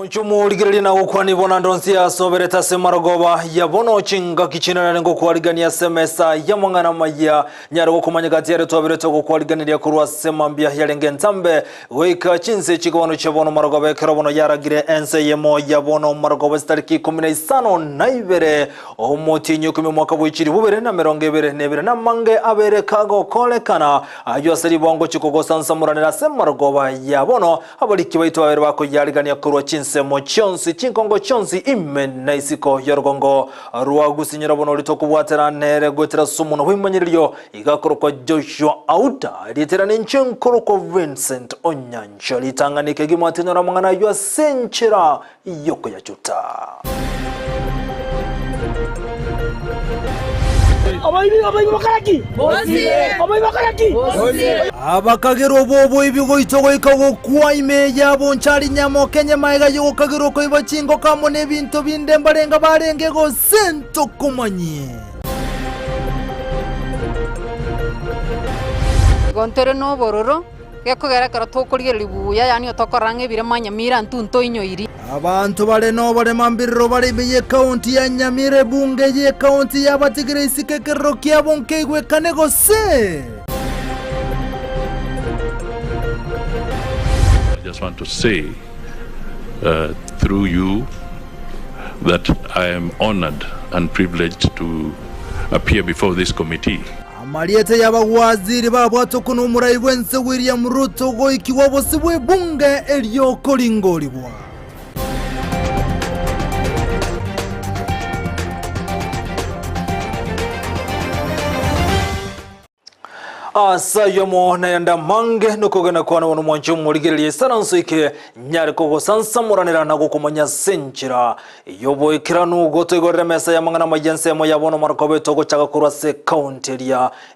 Munchumu ligirili na ukwani bona ndonsia sobereta semarogoba ya bono chinga kichina na ngo kwaligania semesa ya mwangana maya nyaro kumanya gatiere tobereto go kwaliganira kurwa semambia yalenge ntambe weka chinse chikono chabono marogoba kerabono yaragire ense yemo ya bono marogoba stariki 15 naibere omotinyo kumi mwaka bwikiri bubere na merongebere nebere na mange abere kago kolekana ayo seri bongo chikogo sansamuranira semarogoba ya bono abaliki baitu abere bako yaligania kurwa semo chonsi chinkongo chonsi ime naisiko yorgongo ruwa Gusii nyirabono litokubwatera nere gwetera sumuno wimanyiriyo igakoroko Joshua Auta litera ninchinkoro Vincent Onyancha litanganike gimatinora mangana ywa senchera yoko ya chuta abakagero bobo ibigo itogo ikago kwa imeya bonchari nyamo Kenya maiga yugo kagero ko ibachingo kamo ne bintu binde mbarenga barenge go sento kumanye gontere no bororo gekogera karatokuriye libuya yani otokorange bire Nyamira ntunto inyoiri abantu bale no bale mambiriro bale biye county ya Nyamira bunge ye county ya batigire isike kerokia bonke igwe kanego se. I just want to say through you that I am honored and privileged to appear before this committee. Amaliete y'abawaziri babwato kuno murayi wense William Ruto go ikiwabo sibwe bunge elyo kolingolibwa. Asa yomo na yanda mange nukogena kwana wano mwancho mwaligili saransu ike nyari kogo sansamuranira na kukumanya senchira yobo ikiranu goto igore mesa ya mangana majense mo yabono markobe togo chaka kurwa se county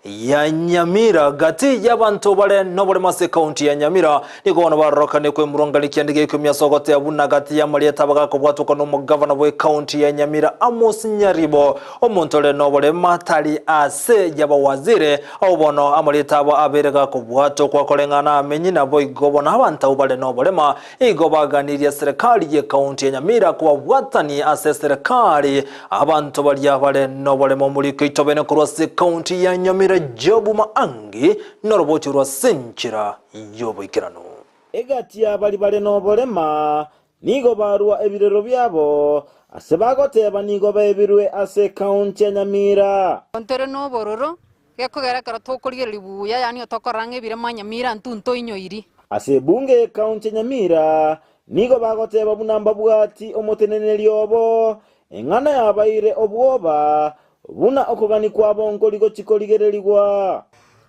ya Nyamira gati yabantu bale nobole mase county ya Nyamira niko wana baroka nekwe murunga likiandike kumya sogote ya buna gati ya malieta baga kubwatu kono mugavana we county ya Nyamira Amos Nyaribo omontole nobole matali ase yaba wazire au bono litabo aberega kubwato kwa kolengana amenyi na boy gobona abantu bale no bolema igobaganiriye serikali ye county ya Nyamira kwa bwatani ase serikali abantu bali bale no bolema muri kitobene kurwase county ya Nyamira jobu maangi noroboti rwa senchira yobo ikirano egati abali bale no bolema nigo barua ebirero byabo ase bagoteba nigo bebirwe ase county ya Nyamira ontere no bororo gekogera karatokuriye libuya yani otokorange bire Nyamira ntunto inyoiri ase bunge county Nyamira nigo bagoteba bunamba bwati omotenene lyobo engana yabaire obwoba buna okogani kwa bonko ligo chikoligererigwa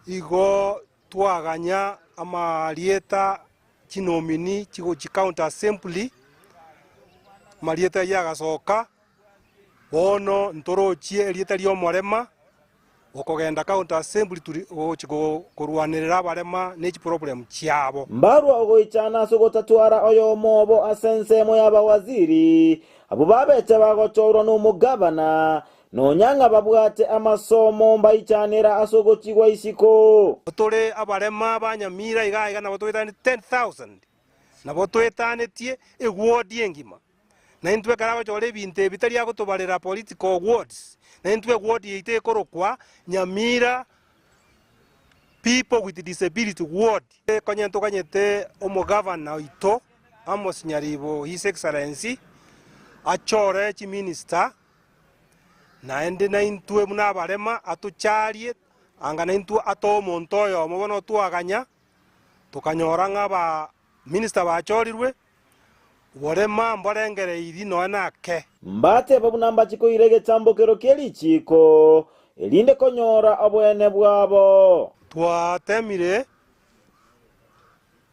igo twaganya amalieta chinomini chigo county assembly malieta yagasoka bono ntorochie elieta lyo morema okogenda county assembly turi ochiko kurwanirira barema n'iki problem cyabo mbarwa ogoichana sogotatwara oyo mobo asensemo y'abawaziri abo babete bagochorwa n'umugabana nonyanga babwate amasomo mbayichanira asogokigwa isiko tole abarema banyamira igaiga nabo twetane 10,000 nabo twetanetie egwodi engima na intwe karago chole binte bitari agotobarera political words na intwe ward yite korokwa Nyamira people with disability ward konyento kanyete omugavana ito Amos Nyaribo his excellency achore chi minister na ende na intwe muna barema atucharie anga na intwe atomontoyo mobono tuaganya tukanyoranga ba minister bachorirwe Warema mbarengere iri noana ke mbate babunamba chiko irege tambokero keli chiko elinde konyora abwene bwabo twatemire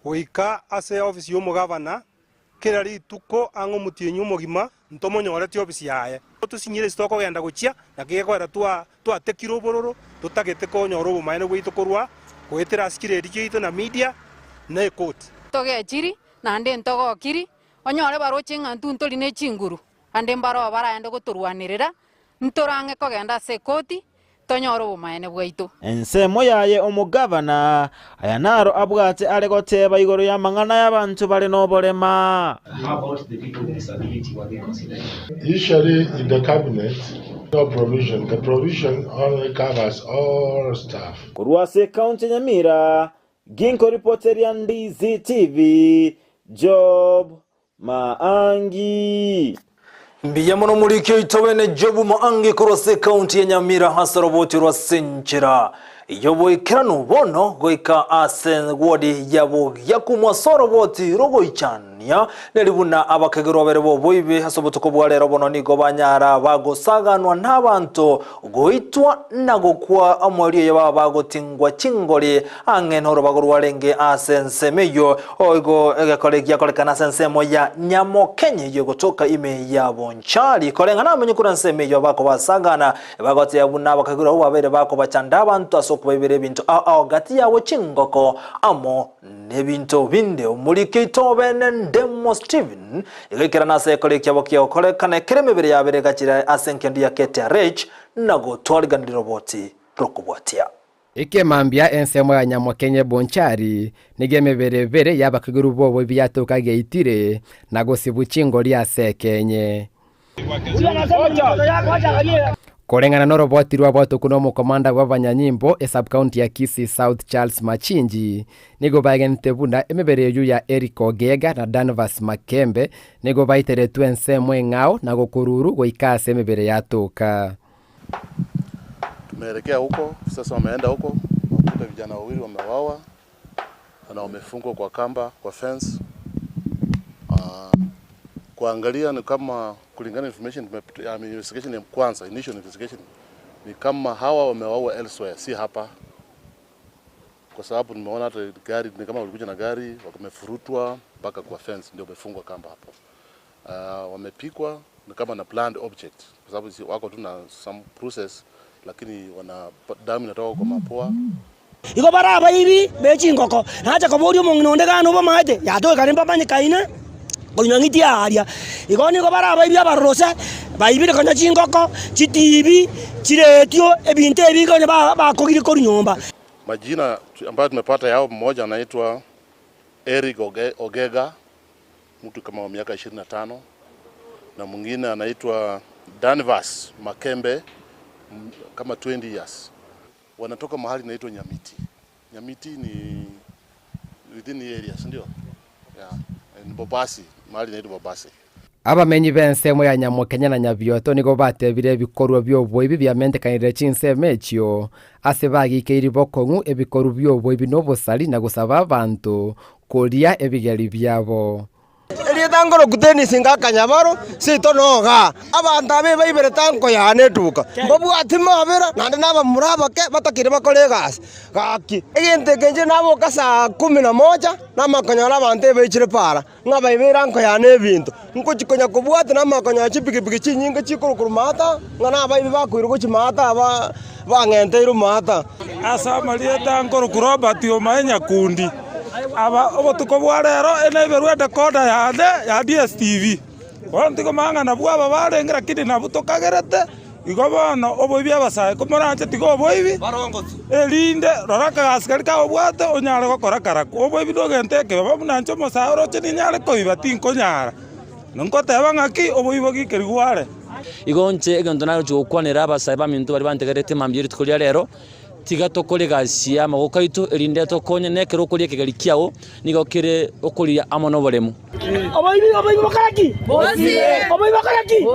oika ase office y'omugavana kirari tuko ango mutienyu mugima ntomonyore office yaye tusinyire stoko genda guchia na kigekwera twatekiro bororo tutagete konyora obumaine bwitu korwa kwetera askireri kiito na media na court togechiri na nde ntogo kiri onyore barochinga ntunto line chinguru ande mbaro baraende goturwanirira ntorange kogenda se koti tonyoro bumaene bwaitu ensemo yaye omugavana aya naro abwate ale goteba igoro ya mang'ana y'abantu bali n'obolema. How about the people with disability, what they consider? Usually in the cabinet, no provision. The provision only covers all staff. Kurwase County Nyamira, Ginko reporter ya Ndizi TV, Job Maangi. Mbiya muno mulikyo itobene Job Maangi Kurwase County ya Nyamira hasa roboti rwa Senchira. Yobo ikirano bono goika asen wodi yabo yakumwasoro boti rogo ichania nelibuna abakegero berebo boibe hasobotuko bwalero bono nigo banyara bagosaganwa n'abantu goitwa nagokwa amwaliye yaba bagotingwa chingoli angenoro bagorwalenge asensemeyo oigo egekolegia kolekana sensemo ya Nyamokenye yo gotoka ime ya bonchali kolenga namenye kuransemeyo bako basagana bagote yabuna abakegero babere bako bachanda abantu kubebere bintu gati yawo chingoko amo nebintu binde omulike itobene Ndemo Steven igekera nase kolekya bokyo kolekane keremebere yabere gakira asenkendi ya KTRH nago twaliganira roboti rokubwatia ikemambia ensemo ya Nyamokenye bonchari nigemeberebere yabakiguru bobo byatoka geitire nago sibuchingo lya sekenye Korengana no roboti rwa boto kuno mukomanda wa banyanyimbo e sub-county ya Kisii South Charles Machinji nigo bagenite bunda emebere yu ya Eric Ogega na Danvas Makembe nigo baitere twensemwe ngao na gokururu goikase emebere yatoka. Tumeelekea huko sasa, wameenda huko wakuta vijana wawili wamewawa na wamefungwa kwa kamba kwa fence. Kuangalia ni kama kulingana information investigation ya kwanza, initial investigation ni kama hawa wamewaua elsewhere, si hapa, kwa sababu nimeona hata gari ni kama walikuja na gari wakamefurutwa mpaka kwa fence ndio wamefungwa kamba hapo. Wamepikwa ni kama na planned object, kwa sababu wako tu na some process, lakini wana damu inatoka kwa mapua. Iko baraba hivi bechi ngoko hacha koborio mongnonde gano ba maite ya to karimba banye kaina kunyangiti aria igoni ko baraba hivi abarose baibire konya chingoko chitibi chiretio ebinte ebiko ba kogiri ko nyumba. Majina ambayo tumepata yao, mmoja anaitwa Eric Ogega, mtu kama miaka 25, na mwingine anaitwa Danvas Makembe kama 20 years. Wanatoka mahali inaitwa Nyamiti. Nyamiti ni within the areas, ndio? Yeah, ni Bobasi, mahali inaitwa Bobasi. Abamenyi bensemo ya Nyamokenye na Nyabioto nigo batebire bikorwa byobwo ibi byamentekanire chinsemechyo ase bagikeiri bokongu ebikoru byobwo ibi nobosali na gusaba abantu koria ebigeri byabo. Tangoro kuteni singa kanyabaro sito noga abantu abe bayibere tanko ya netuka bobu atima abera nande naba muraba ke batakire bakolegas kaki egente kenje nabo kasa 11 namakanya abantu bechire para ngaba ibera anko ya nebintu nkuchikonya kubwata namakanya chipikipiki chinyinga chikurukurumata ngana bayibe bakwiruko chimata bangente irumata asa malie tangoro kuroba tio maenya kundi aba obotuko bwarero eneberwede koda ya DSTV ontiko mangana bwaba barengera kidi nabutokagerete igobona oboibi abasaye komoranje tigo oboibi elinde roraka gaskari ka obwate onyare gokora karako oboibi dogenteke baba munancho mosaoro chini nyare koiba tinkonyara nonkoteba ngaki oboibo gikerigware igonche egento nayo chokwanera abasaye bamintu bari bantegerete mambiri tukolia rero tiga tokore gasia magokaitu erinde tokonye nekero kolie kigari kiao nigokire okuria amono bolemu oboibi bakaraki oboibi bakaraki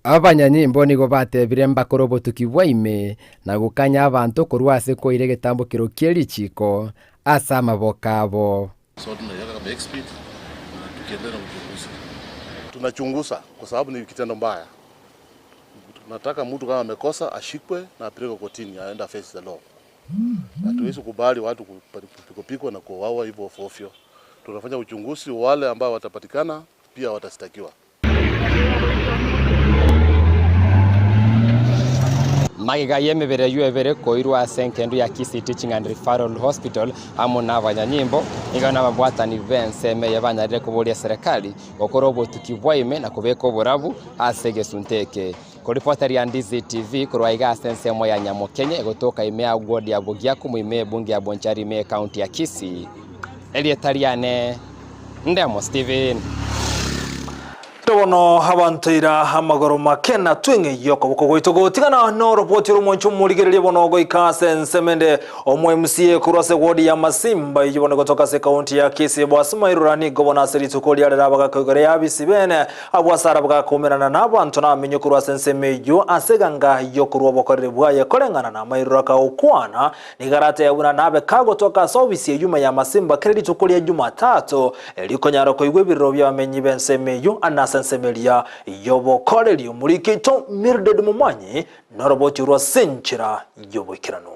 Abanyanyimbo nigo batebire mbakoro botukibwa ime na gukanya abantu kurwase ko ire getambo kiro kielichiko asa mabokabo. So tunaweka kama expert tukiendelea na uchunguzi. Tunachunguza kwa sababu ni kitendo mbaya. Tunataka mtu kama amekosa ashikwe na apelekwe kotini, aenda face the law. Hatuwezi kubali watu kupikwa na kuuawa hivyo ofyo. Tunafanya uchunguzi, wale ambao watapatikana pia watastakiwa. Magiga yemebere yuebere koirwa senkendu ya Kisii Teaching and Referral Hospital amuna abanyanyimbo igana babwatani benseme yabanyarire kuboria serikali okoro botukibwa ime na kubeka oburabu asege sunteke Kuripoteria Ndizi TV kurwaiga sensemo ya Nyamukenye gutoka imea ward ya Bugiaku muime bunge ya Bonchari me county ya Kisii. Elietariane Ndemo Steven. Tono habanteira hamagoro makena twinge yoko bukogoito gotigana no report rumoncho murigererie bono goika nsemende omwe MCA kurase ward ya Masimba yibone gotoka se county ya Kisii bwasimairurani gobona seri tukoli arera bagakogere yabisibene abwasara bagakomerana nabantu namenye kurase nsemeyo aseganga yokurwa bokorere bwaye korengana na mairuraka okwana nigarate yabuna nabe kagotoka service yuma ya Masimba credit tukoli ya Jumatatu elikonyaro koigwe birro byamenyi bensemeyo Sensemelia yobo koreli umurikito Mirded Mumanyi noroboti rwa senchira yobo ikirano.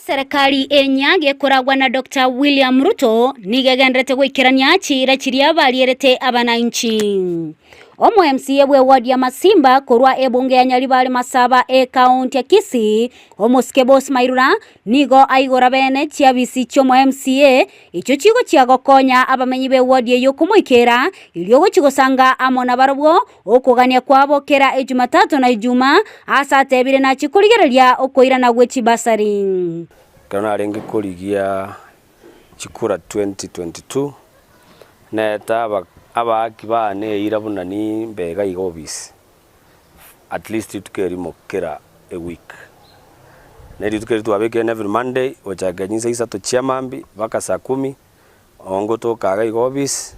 Serikali enyage kuragwa na Dr. William Ruto nigegendrete gwikirania chira chiria balierete abananchi. Omo MCA we ward ya Masimba kurwa ebunge ya Nyaribale Masaba county ya Kisii omuske boss mairura nigo aigora bene chiabisi chomo MCA icho chigo chiagokonya abamenyi be ward yo kumwikera iliogo chigosanga amona barobwo okugania kwabo kera Jumatatu na Ijuma asatebire na chikurigereria okoira na gwechi basari kana arengi kurigia chikura 2022 neta abakibane irabuna ni mbega igobisi at least tukeri mokera a week nedi tukeri tuabeke every Monday ochaganyisa isato chiamambi baka saa 10 ongo tokaga igobisi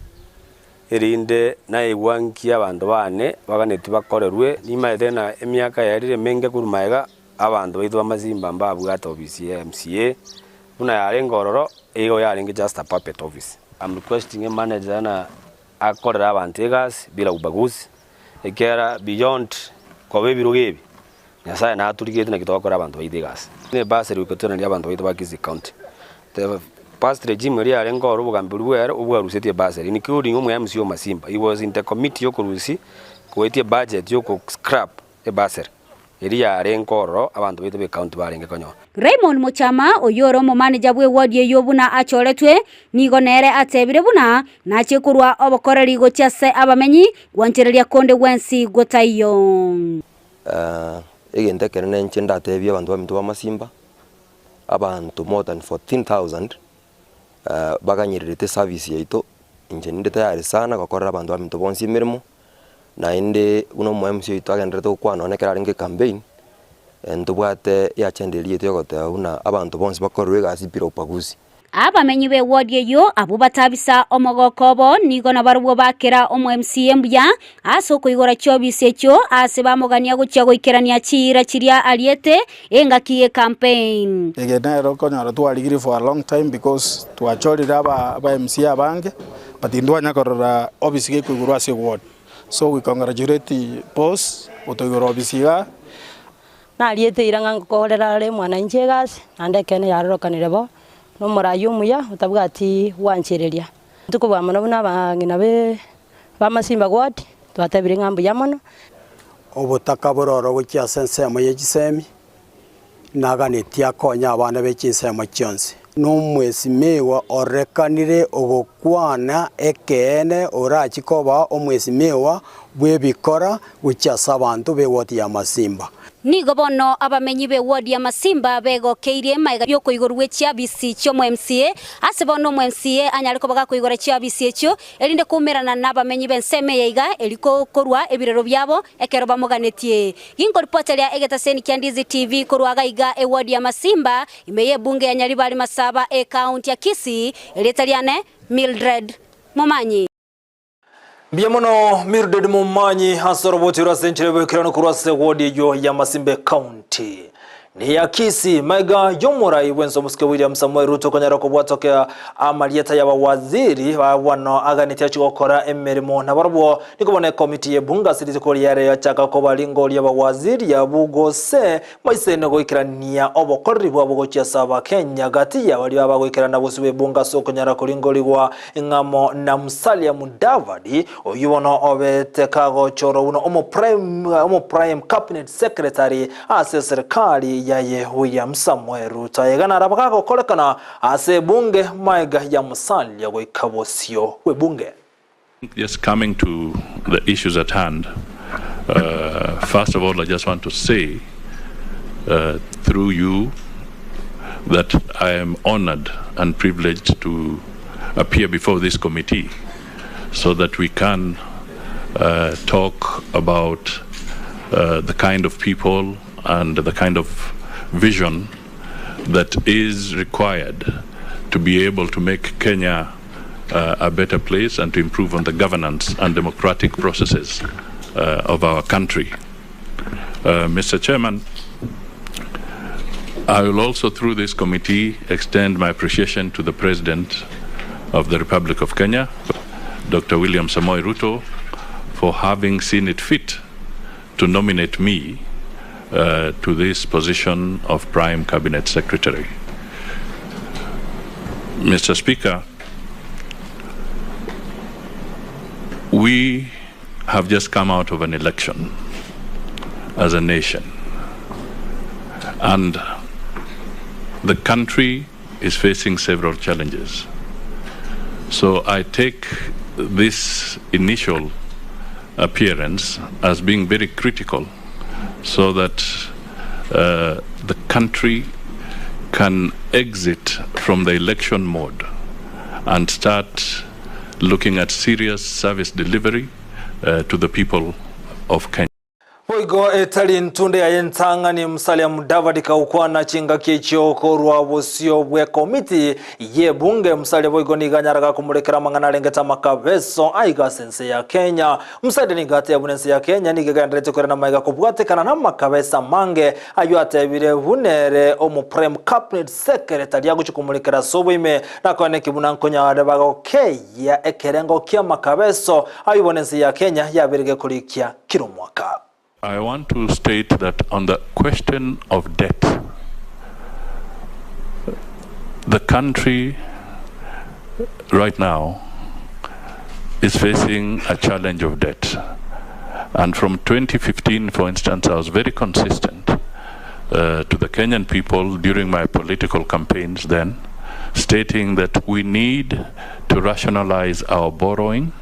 erinde na iwanki abantu bane baganeti bakorerwe nimaethena emyaka yarire menge kurumaega abantu baitwa Masimba mbabwata obisi ya MCA buna yarengororo ego yarenge just a puppet office. I'm requesting a manager na akorera abantegas bila ubaguzi ekera beyond kwa bebirugebi nyasaye na aturigete na kitokora abantu baitegas ne baseri ukotona ndi abantu baitwa Gusii county the past regime ria arengo rubugambiru wera ubwarusetie baseri including umwe MCO Masimba he was in the committee yokurusi kuetie budget yoko scrap e baseri ria arengo abantu baitwa be county barenge konyo. Raymond Muchama oyoro mo manager bwe ward ye yobuna achoretwe nigonere atebire buna na chikurwa obokoreri gochase abamenyi gwanchereria konde wensi gotayo egente kerene nchenda atebye abantu bamintu ba Masimba abantu more than 14,000 baganyirite service yaito injeninde tayari sana gukora abantu bamintu bonsi mirimo na inde uno mu MC yaito agendete okwana onekera aringe campaign ndubwate yachendelie tyogote una abantu bonse bakorwe gasi pira upaguzi abamenyi be ward yo abo batabisa omogokobo nigo na barubwo bakera omo MCA mbya asoko igora chobise cyo ase bamogania gucha goikerania chira chiria aliete engakie campaign egenero konyara twarigiri for a long time because twachorira aba MCA abange but indwa nyakorora obisi ke kugurwa ase ward so we congratulate boss otoigoro obisi ga na aliete iranga ngokorera le mwana njegas andekene yarorokanire bo no morayumuya utabwati wanchereria tukubwa mono n'abangina be Masimba ward twatabire ngambo yamono obutaka bororo gukia sensemo yegisemi naganitia konya abana bekinsemo kyonse n'omwesi mewa orekanire ogokwana ekene orachikoba omwesi mewa bwebikora gukia sabantu be ward ya Masimba nigo bono abamenyi be ward ya Masimba bego keirie maiga yoko igorwe chiabisi cyo mu MCA ase bono mu MCA anyariko baga kuigora chiabisi cyo elinde kumerana n'abamenyi benseme yaiga eliko korwa ebirero byabo ekero bamuganetie ingo reporter ya Egeta Seni Ndizi TV korwa iga e ward ya Masimba imeye bunge ya Nyaribale Masaba county ya Kisii eletariane Mildred Mumanyi. Biamono Mirded Mumanyi hasoroboti rasenchire bekirano kurase ward yo ya Masimba county. Ni ya Kisii maiga yomurai wenso muske William Samuel Ruto konyara kubwatokea amalieta ya waziri wano aganitia chigokora emerimo na barabo nikubone komiti ye bunga sirizikoli yare ya chaka kobalingo ya waziri ya bugose maisene goikirania obokorri bwa bugochia saba Kenya gati ya wali bagoikirana bosube bunga so konyara kolingoliwa ngamo na Musalia Mudavadi oyubono obetekago choro uno omo prime cabinet secretary ase serikali yaye William Samuel Ruto yegana rabako kolekana ase bunge maiga ya Musalia goikabosio we bunge. Just coming to the issues at hand, First of all, I just want to say through you that I am honored and privileged to appear before this committee so that we can talk about the kind of people and the kind of vision that is required to be able to make Kenya a better place and to improve on the governance and democratic processes of our country. Mr. Chairman, I will also, through this committee, extend my appreciation to the President of the Republic of Kenya, Dr. William Samoei Ruto, for having seen it fit to nominate me to this position of Prime Cabinet Secretary. Mr. Speaker, we have just come out of an election as a nation, and the country is facing several challenges. So I take this initial appearance as being very critical so that the country can exit from the election mode and start looking at serious service delivery to the people of Kenya. Voigo etali ntunde ya yentanga ni Musalia Mudavadi kaukwana chinga kiechoko ruabosio bwe komiti ye bunge. Musalia voigo ni ganyaraga kumurekera mangana lengeta makabeso aiga sense ya Kenya. Musalia ni gate ya bunense ya Kenya ni gagandrete kurena maiga kubwate kana na makabesa mange ayu atebire bunere omu Prime Cabinet Secretary ya guchikumurekera sobo ime na kone kibunankonya wadebaga keya ekerengo kia makabeso ayu bunense ya Kenya ya birige kulikia kilo mwaka. I want to state that on the question of debt, the country right now is facing a challenge of debt. And from 2015, for instance, I was very consistent to the Kenyan people during my political campaigns then, stating that we need to rationalize our borrowing,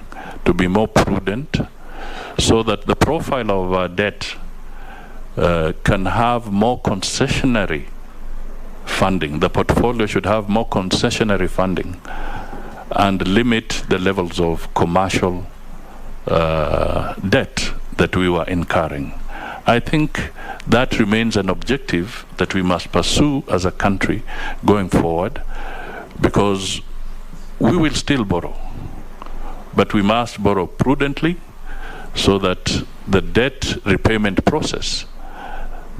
to be more prudent, so that the profile of our debt can have more concessionary funding. The portfolio should have more concessionary funding and limit the levels of commercial debt that we were incurring. I think that remains an objective that we must pursue as a country going forward, because we will still borrow, but we must borrow prudently, so that the debt repayment process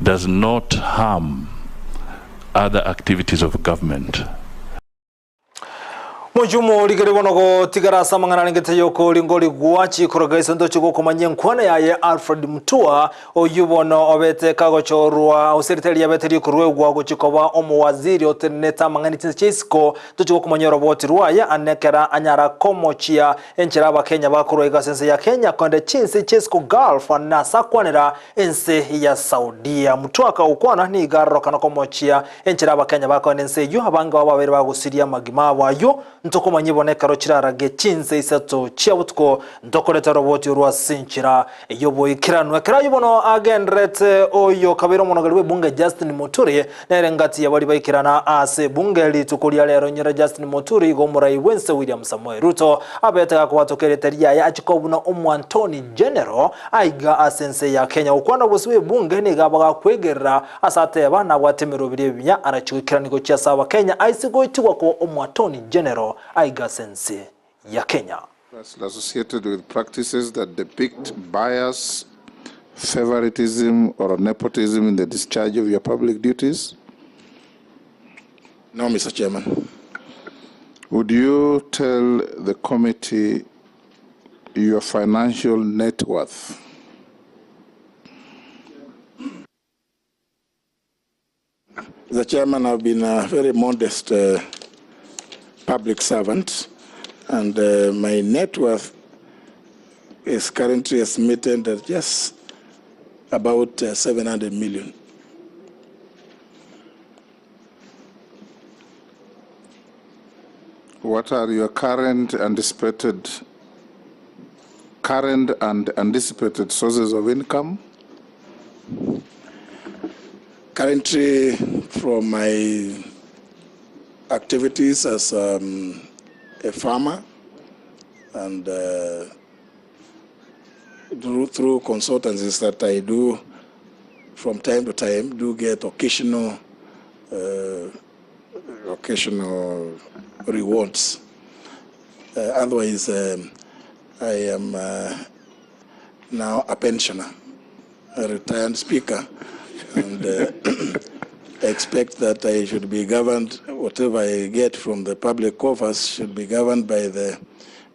does not harm other activities of government. Mujumu ligere bonogo tigara samangana ngete yoko lingoli guachi kuragaisa ndo chiko komanye nkwana yaye Alfred Mutua oyubono obete kago chorwa useriteli yabeteri kurwe gwago chikoba omuwaziri oteneta mangani chisiko ndo chiko komanye roboti ruaya anekera anyara komochia enchera ba Kenya bakuru igasense ya Kenya konde chinsi chisiko Gulf na sakwanera ense ya Saudia. Mutua ka ukwana ni garro kana komochia enchera ba Kenya bakonde ense yu abanga babere bagusiria magima wayo ntoko manyibone karo kirarage chinze isato chiabutko ndokoreta roboti urwa sinchira yobo ikiranwe kirayibono agendrete oyo kabiro monogaliwe bunge Justin Muturi nerengati yabali bayikirana ase bunge litukulia lero nyira Justin Muturi gomurai wense William Samoei Ruto abeta kwatokereteria ya achikobuno omwantoni general aiga asense ya Kenya ukwana boswe bunge ni gabaga kwegerera asate bana watemero birebinya arachikiranigo cha saba Kenya aisigo itwa ko omwantoni general aiga sense ya Kenya. Associated with practices that depict bias, favoritism, or nepotism in the discharge of your public duties? No, Mr. Chairman. Would you tell the committee your financial net worth? Mr. Chairman, I've been a very modest public servant, and my net worth is currently estimated at just about 700 million. What are your current anticipated current and anticipated sources of income? Currently, from my activities as a farmer and through consultancies that I do from time to time, do get occasional rewards. Otherwise, I am now a pensioner, a retired speaker, and I expect that I should be governed, whatever I get from the public coffers should be governed by the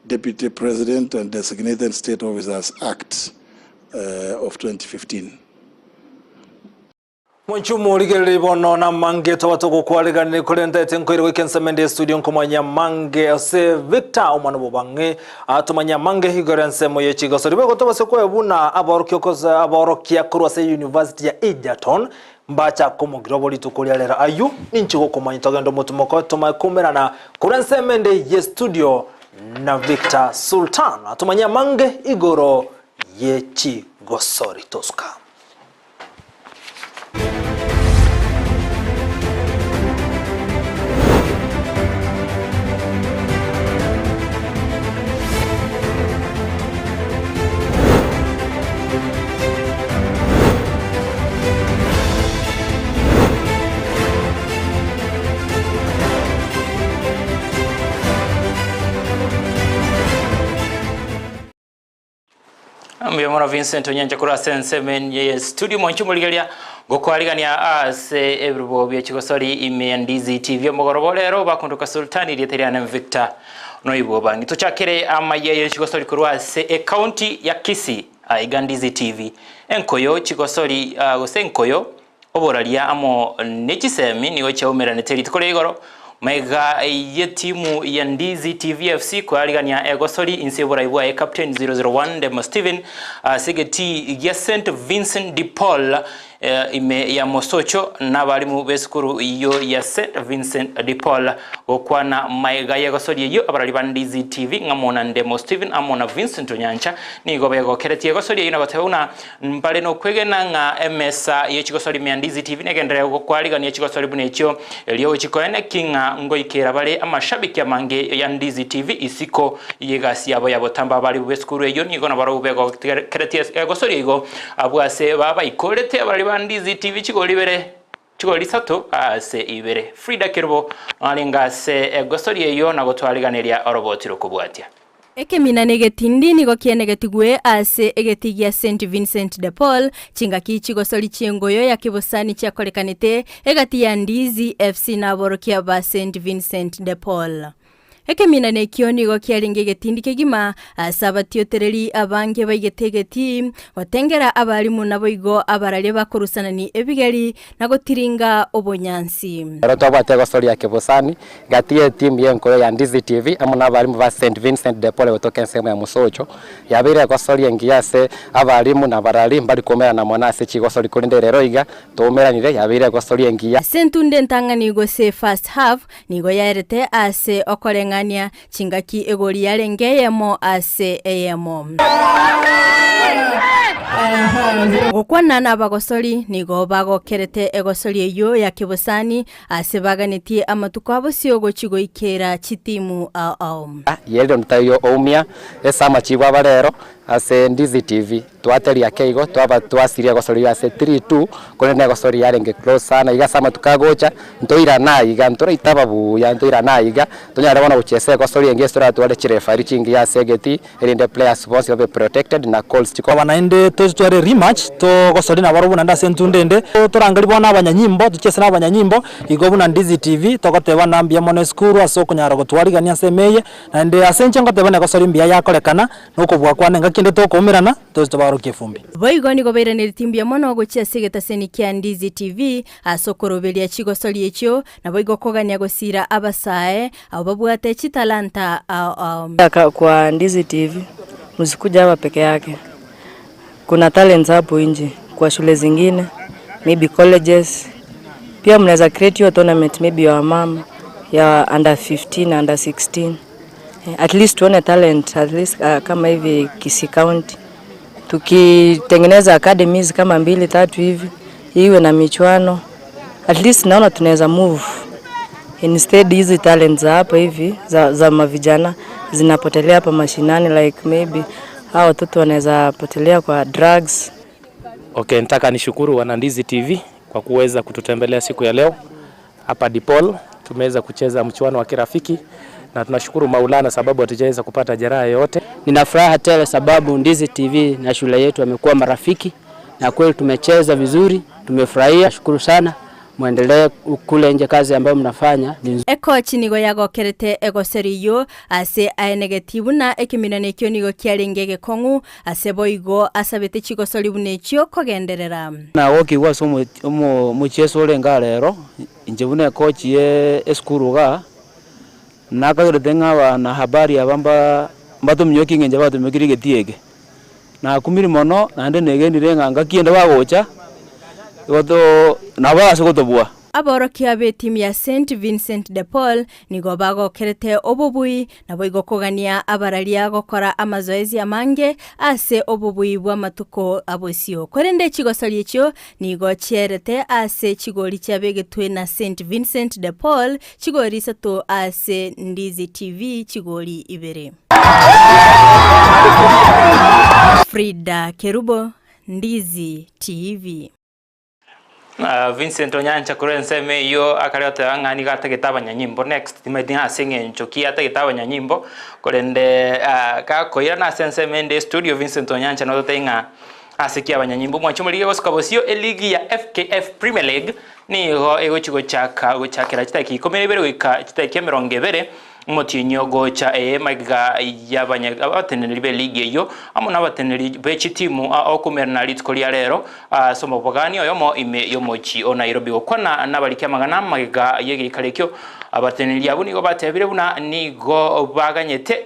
Deputy President and Designated State Officers Act of 2015. Mwanchumu uligeli bono na mange tawatoko kualiga ni kulenda tenkwiri weekend semende studio nkumanya mange ase Victor umwana bubange atumanya mange higorense moye chigoso ribe gotoba seko ebuna abarokyokoza abarokia kurwase University ya Egerton mbacha komugira litukulia lera ayu ninchigo kumanya togendo mutumoko tumakumera na kurense mende ye studio na Victor Sultan atumanya mange igoro ye chigosori toska. Mwana Vincent Onyanja kura sensemen ye studio mwanchumu ligelia gokwaligania ase everybo bya chigosori ime Ndizi TV mogorobolero bakunduka Sultani lyeteriana Victor noibo bangi tuchakire amaye chigosori kurwa se county ya Kisii Ndizi TV enkoyo chigosori gosenkoyo oboralia amo nechisemi niwe chaumera neteri tukole igoro mega ye timu ya Ndizi TV FC kwaligania egosori insebora ibwa captain 001 Demo Steven segeti ya St Vincent de Paul ime ya Mosocho na balimu beskuru iyo ya St Vincent de Paul okwana maiga yegosori iyo abaraliba Ndizi TV ngamona Demo Steven amona Vincent Onyancha ni gobego kereti yegosori iyo nabateuna mbale no kwegena nga MSA yechigosori me Ndizi TV negendere okwaligania chigosori bunecho eliyo chikoene kinga ngoikera bale amashabiki amange ya Ndizi TV isiko yegasi yabo yabotamba bali beskuru eyo nigo nabaro ubego kereti yegosori igo abwase baba ikolete abali Ndizi TV chigolibere chigolisato ase ibere Frida Kirbo alinga se egosori eyo nagotwaliganeria orobotiro kubwatia Ekemina negetindi nigo kienegetigwe ase egetigia St Vincent de Paul chingaki chigosori chiengoyo ya kibosani chakolekanete egati ya Ndizi FC na borokia ba St Vincent de Paul. Ekemina nekio nigo kialinge getindi kegima asabati otereri abange baigetegeti watengera abalimu nabo igo abarale bakorusana ni ebigeri nagotiringa obonyansi. Roto bate gosori ya kibosani gatie timu yenkoyo ya Ndizi TV amuna abalimu ba St Vincent de Paul botokensemo ya Musocho yabire gosori engiyase abalimu na barali mbali komera na monase chigosori kulinderero iga tomeranire yabire gosori engiya Sentunde ntangani go se first half nigo yaerete ase okolenga chingaki egoli yarengeyemo ase eyemo okwana nabagosori nigo bagokerete egosori eyo ya kibosani ase baganitie amatuko abosio chigo ikera chitimu yelo ntayo omia esama chibwa barero ase Ndizi TV twateri akeigo twaba twasiria gosori ya ase 3-2 kone gosori yarenge close sana igasama tukagocha ntoira na iga ntora itababu ya ntoira na iga tonyara bona uchese gosori enge stora twale chirefari chingi ya segeti erinde players supposed to be protected na calls chiko banaende tware rematch to gosori na barubu nanda sentundende torangali bona abanyanyimbo tuchese na abanyanyimbo igobu na Ndizi TV tokoteba nambia moneskuru asoko nyara gotwarigania semeye nande asenche ngoteba gosori mbia yakolekana nokobwa kwanenga kinde tokomerana tostobarokie fumbi boigo ni gobeira ne timbia mono gochia segeta senikia Ndizi TV asokorobelia chigosori echo na boigo kogania gosira abasae ababwate chitalanta kwa Ndizi TV msikuja hapa peke yake, kuna talents hapo nje kwa shule zingine maybe colleges pia mnaweza create your tournament maybe your mama ya under 15 under 16 At least tuone talent, at least kama hivi Kisii County. Tukitengeneza academies kama 2-3 hivi, iwe na michuano. At least naona tunaweza move. Instead hizi talents hapa hivi za mavijana zinapotelea hapa mashinani, like maybe hao watoto wanaweza potelea kwa drugs. Okay, nataka nishukuru wana Ndizi TV kwa kuweza kututembelea siku ya leo hapa Dipol. Tumeweza kucheza mchuano wa kirafiki na tunashukuru Maulana sababu hatujaweza kupata jeraha yoyote. Nina furaha tele sababu Ndizi TV na shule yetu wamekuwa marafiki na kweli tumecheza vizuri, tumefurahia. Shukuru sana. Muendelee kule nje kazi ambayo mnafanya. Eko chinigo yagokerete egoseriyo ase aenegetivu na ekiminanekyo nigo kiarengege kongu ase boigo asabete chigosori bunekyo kogenderera. Na woki wa somo mucheso lenga lero injebune coach ye eskuruga nakagirete ngaba na habari abamba batumyoki ngenje batumyokiri getiege na kumiri mono nande negendire nganga kienda bagocha goto nabase gotobua. Aborokia be team ya St Vincent de Paul nigo bagokerete obubui na boigo kogania abararia gokora amazoezi amange ase obubui bwa matuko abosio korende chigosari ekyo nigo cherete ase chigori chabegetwe na St Vincent de Paul chigori sato ase Ndizi TV chigori ibere. Frida Kerubo, Ndizi TV. Vincent Onyancha kurenseme yo akaryote angani gategeta nyimbo next timedinga singe nchoki ategeta nyimbo korende ka koira na senseme ende studio Vincent Onyancha no tenga asikia nyimbo mwachumulike gosikabosio eligi ya FKF Premier League ni go ego chigo chaka gochakira chitaki komerebere wika chitaki 20 motinyo gocha magiga yabanya abateneri be league yo amuna abateneri be chitimu okumerna litkolia rero somo bogani oyomo ime yomochi o Nairobi okwana nabalikia magana magiga yegi kalekyo abateneri abuni go batebire buna nigo baganyete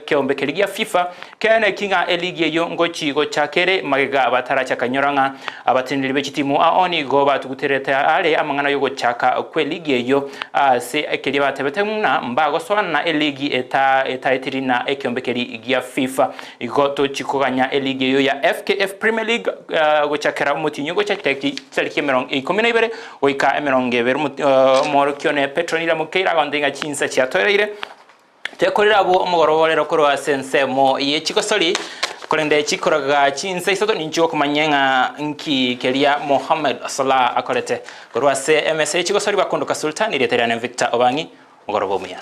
kiombe keligia FIFA kene kinga eligi yo ngochi gochakere magiga abatara chakanyoranga abateneri be chitimu oni go batuguterete ale amangana yo gochaka kwe league yo se kelia batebete na mbago swana eligi eta etirina ekiombekeri gia FIFA igoto chikoganya eligi yo ya FKF Premier League gochakera mutinyo gochakeki tariki 12 oika 20 morokione petronira mukeira gondinga chinsa cha toreire tekorera abo mugoroborero korwa sensemo ye chikosori korende chikoraga chinsa isoto nincho kumanyenga nki kelia Mohamed Salah akorete korwa se MSA chikosori bakondoka Sultan ireterana Victor Obangi mugorobomia.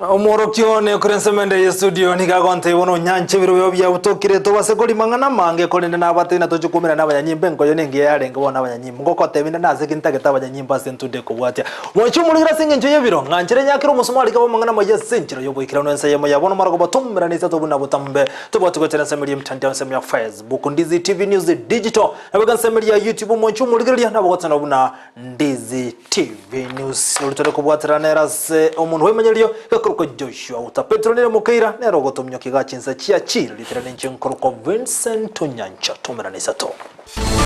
Omorokyo ne kurensemende ye studio ni gagonte bono nyanche biro bya utokire to basekori mangana mange kolende na batena to chukumira na banyanyimbe nkoyo nenge yare ngobona abanyanyimbe ngoko tebinde naze kintage abanyanyimbe sentude ko bwatya mwachumulira singe nje yebiro nganchere nyakiro musumali kabo mangana maye senchiro yoboikira no ense yemo yabona marago batumira ni sato buna butambe to bwatugotera semiri mtandao semya Facebook Ndizi TV News Digital nabaga semiri ya YouTube mwachumulira na bwatana buna Ndizi TV News urutore ko bwatira nerase omuntu wemenyeriyo ko Joshua utapetronere mukeira nero gotomnyo kiga chinsa chia chiri literane nchenkoro ko Vincent Onyancha tumera nisato.